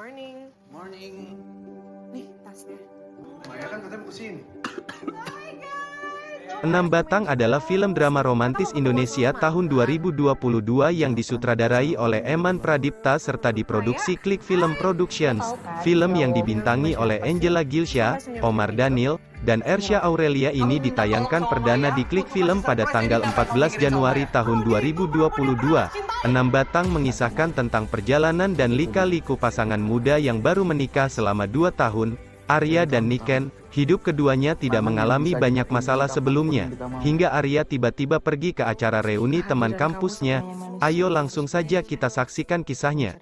Morning. Morning. Nih, tasnya. Maya kan katanya mau kesini. 6 Batang adalah film drama romantis Indonesia tahun 2022 yang disutradarai oleh Eman Pradipta serta diproduksi Klik Film Productions. Film yang dibintangi oleh Angela Gilsya, Omar Daniel, dan Ersya Aurelia ini ditayangkan perdana di Klik Film pada tanggal 14 Januari tahun 2022. 6 Batang mengisahkan tentang perjalanan dan lika-liku pasangan muda yang baru menikah selama 2 tahun, Arya dan Niken. Hidup keduanya tidak mengalami banyak masalah sebelumnya, hingga Arya tiba-tiba pergi ke acara reuni teman kampusnya. Ayo langsung saja kita saksikan kisahnya.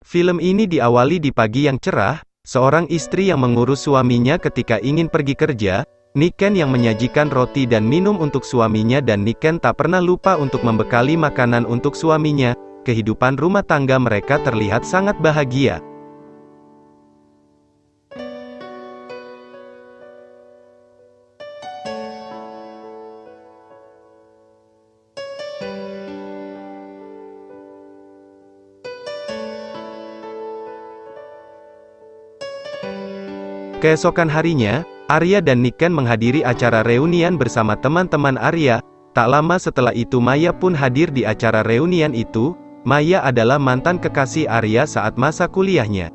Film ini diawali di pagi yang cerah, seorang istri yang mengurus suaminya ketika ingin pergi kerja. Niken yang menyajikan roti dan minum untuk suaminya dan Niken tak pernah lupa untuk membekali makanan untuk suaminya. Kehidupan rumah tangga mereka terlihat sangat bahagia. Keesokan harinya, Arya dan Niken menghadiri acara reunian bersama teman-teman Arya. Tak lama setelah itu Maya pun hadir di acara reunian itu. Maya adalah mantan kekasih Arya saat masa kuliahnya.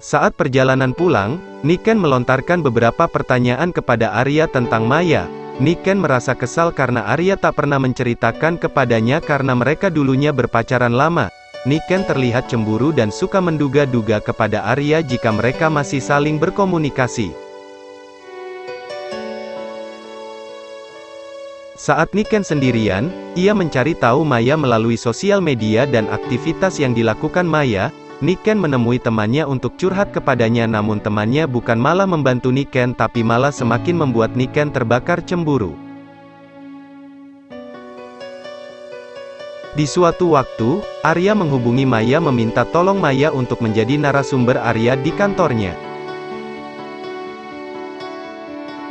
Saat perjalanan pulang, Niken melontarkan beberapa pertanyaan kepada Arya tentang Maya. Niken merasa kesal karena Arya tak pernah menceritakan kepadanya karena mereka dulunya berpacaran lama. Niken terlihat cemburu dan suka menduga-duga kepada Arya jika mereka masih saling berkomunikasi. Saat Niken sendirian, ia mencari tahu Maya melalui sosial media dan aktivitas yang dilakukan Maya. Niken menemui temannya untuk curhat kepadanya, namun temannya bukan malah membantu Niken tapi malah semakin membuat Niken terbakar cemburu. Di suatu waktu, Arya menghubungi Maya meminta tolong Maya untuk menjadi narasumber Arya di kantornya.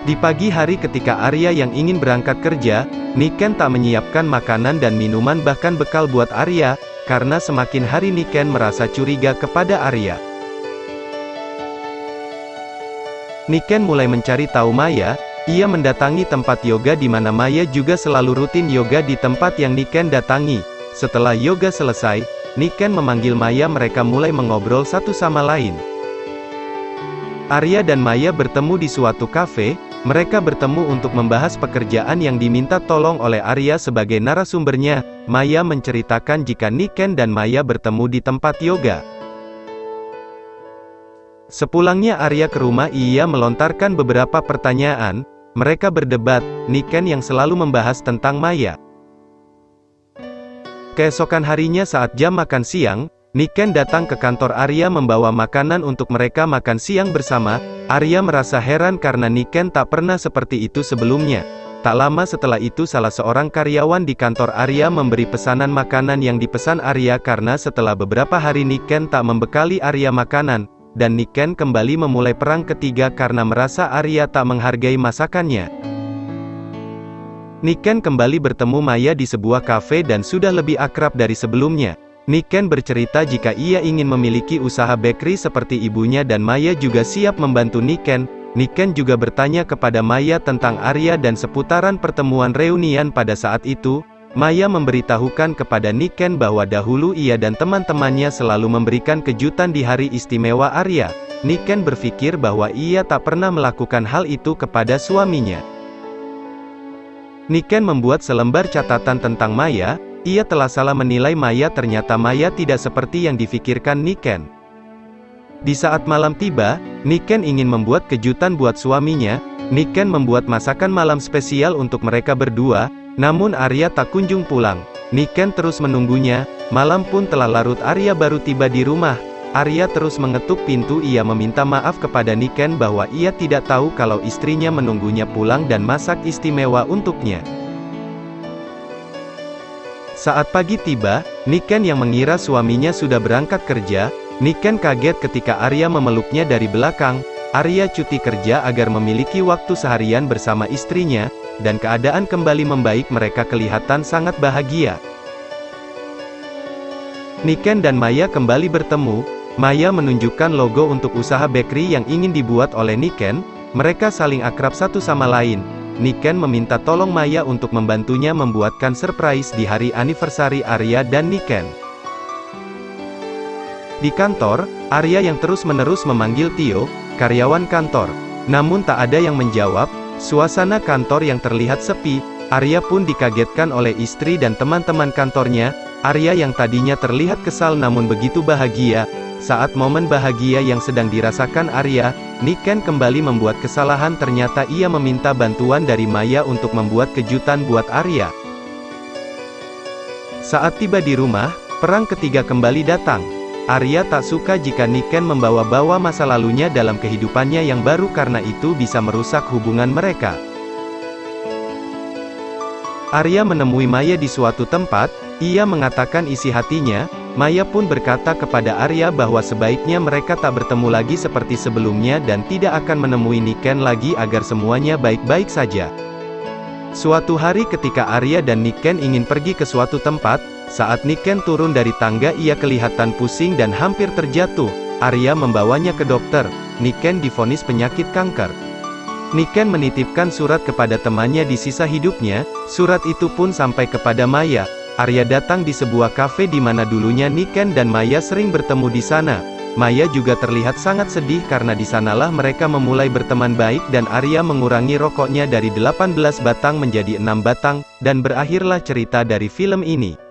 Di pagi hari ketika Arya yang ingin berangkat kerja, Niken tak menyiapkan makanan dan minuman bahkan bekal buat Arya, karena semakin hari Niken merasa curiga kepada Arya. Niken mulai mencari tahu Maya. Ia mendatangi tempat yoga di mana Maya juga selalu rutin yoga di tempat yang Niken datangi. Setelah yoga selesai, Niken memanggil Maya, mereka mulai mengobrol satu sama lain. Arya dan Maya bertemu di suatu kafe. Mereka bertemu untuk membahas pekerjaan yang diminta tolong oleh Arya sebagai narasumbernya. Maya menceritakan jika Niken dan Maya bertemu di tempat yoga. Sepulangnya Arya ke rumah, ia melontarkan beberapa pertanyaan. Mereka berdebat, Niken yang selalu membahas tentang Maya. Keesokan harinya saat jam makan siang, Niken datang ke kantor Arya membawa makanan untuk mereka makan siang bersama. Arya merasa heran karena Niken tak pernah seperti itu sebelumnya. Tak lama setelah itu salah seorang karyawan di kantor Arya memberi pesanan makanan yang dipesan Arya karena setelah beberapa hari Niken tak membekali Arya makanan, dan Niken kembali memulai perang ketiga karena merasa Arya tak menghargai masakannya. Niken kembali bertemu Maya di sebuah kafe dan sudah lebih akrab dari sebelumnya. Niken bercerita jika ia ingin memiliki usaha bakery seperti ibunya dan Maya juga siap membantu Niken. Niken juga bertanya kepada Maya tentang Arya dan seputaran pertemuan reunian pada saat itu. Maya memberitahukan kepada Niken bahwa dahulu ia dan teman-temannya selalu memberikan kejutan di hari istimewa Arya. Niken berpikir bahwa ia tak pernah melakukan hal itu kepada suaminya. Niken membuat selembar catatan tentang Maya. Ia telah salah menilai Maya, ternyata Maya tidak seperti yang difikirkan Niken. Di saat malam tiba, Niken ingin membuat kejutan buat suaminya. Niken membuat masakan malam spesial untuk mereka berdua, namun Arya tak kunjung pulang. Niken terus menunggunya. Malam pun telah larut, Arya baru tiba di rumah. Arya terus mengetuk pintu. Ia meminta maaf kepada Niken bahwa ia tidak tahu kalau istrinya menunggunya pulang dan masak istimewa untuknya. Saat pagi tiba, Niken yang mengira suaminya sudah berangkat kerja, Niken kaget ketika Arya memeluknya dari belakang. Arya cuti kerja agar memiliki waktu seharian bersama istrinya, dan keadaan kembali membaik, mereka kelihatan sangat bahagia. Niken dan Maya kembali bertemu. Maya menunjukkan logo untuk usaha bakery yang ingin dibuat oleh Niken. Mereka saling akrab satu sama lain. Niken meminta tolong Maya untuk membantunya membuatkan surprise di hari anniversary Arya dan Niken. Di kantor, Arya yang terus-menerus memanggil Tio, karyawan kantor. Namun tak ada yang menjawab. Suasana kantor yang terlihat sepi. Arya pun dikagetkan oleh istri dan teman-teman kantornya. Arya yang tadinya terlihat kesal namun begitu bahagia. Saat momen bahagia yang sedang dirasakan Arya, Niken kembali membuat kesalahan. Ternyata ia meminta bantuan dari Maya untuk membuat kejutan buat Arya. Saat tiba di rumah, perang ketiga kembali datang. Arya tak suka jika Niken membawa-bawa masa lalunya dalam kehidupannya yang baru karena itu bisa merusak hubungan mereka. Arya menemui Maya di suatu tempat. Ia mengatakan isi hatinya. Maya pun berkata kepada Arya bahwa sebaiknya mereka tak bertemu lagi seperti sebelumnya dan tidak akan menemui Niken lagi agar semuanya baik-baik saja. Suatu hari ketika Arya dan Niken ingin pergi ke suatu tempat, saat Niken turun dari tangga ia kelihatan pusing dan hampir terjatuh. Arya membawanya ke dokter. Niken divonis penyakit kanker. Niken menitipkan surat kepada temannya di sisa hidupnya. Surat itu pun sampai kepada Maya. Arya datang di sebuah kafe di mana dulunya Niken dan Maya sering bertemu di sana. Maya juga terlihat sangat sedih karena di sanalah mereka memulai berteman baik dan Arya mengurangi rokoknya dari 18 batang menjadi 6 batang, dan berakhirlah cerita dari film ini.